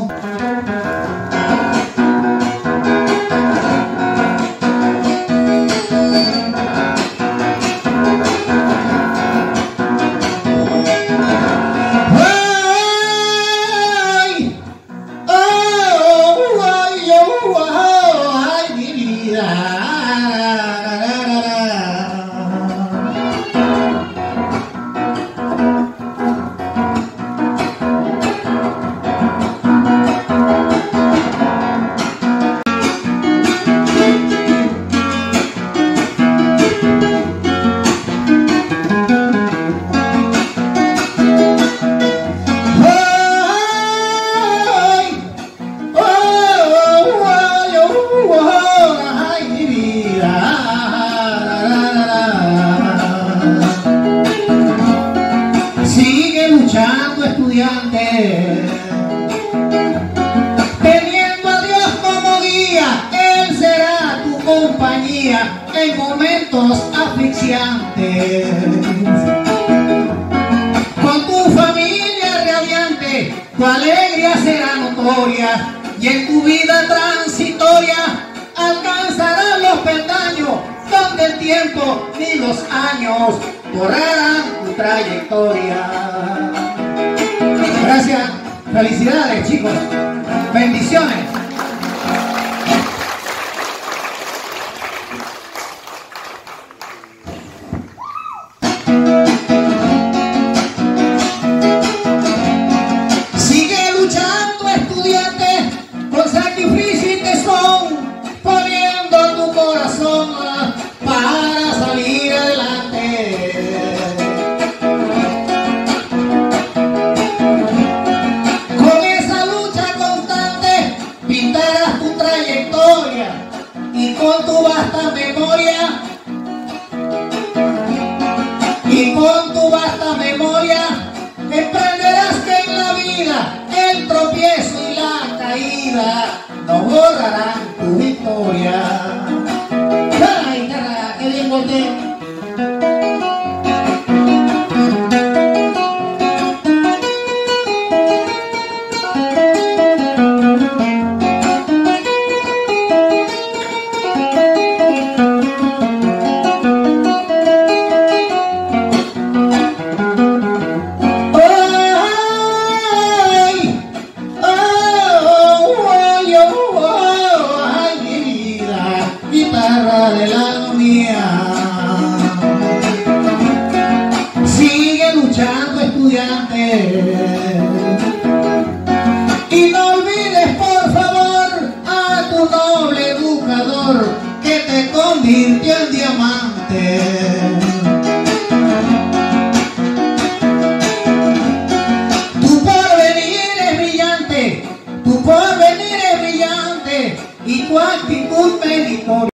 corazón. Luchando, estudiante, teniendo a Dios como guía. Él será tu compañía en momentos asfixiantes. Con tu familia radiante, tu alegría será notoria, y en tu vida transitoria alcanzarás los peldaños donde el tiempo ni los años borrarán tu trayectoria. Gracias, felicidades chicos, bendiciones. Sigue luchando, estudiante, con sacrificio y tesón, poniendo tu corazón para salir adelante. Pintarás tu trayectoria y con tu vasta memoria, emprenderás que en la vida el tropiezo y la caída no borrarán tu victoria. ¡Ay, cara, qué bien volteé! De la mía, sigue luchando, estudiante, y no olvides por favor a tu noble educador que te convirtió en diamante. Tu porvenir es brillante, tu porvenir es brillante, y tu actitud meritoria.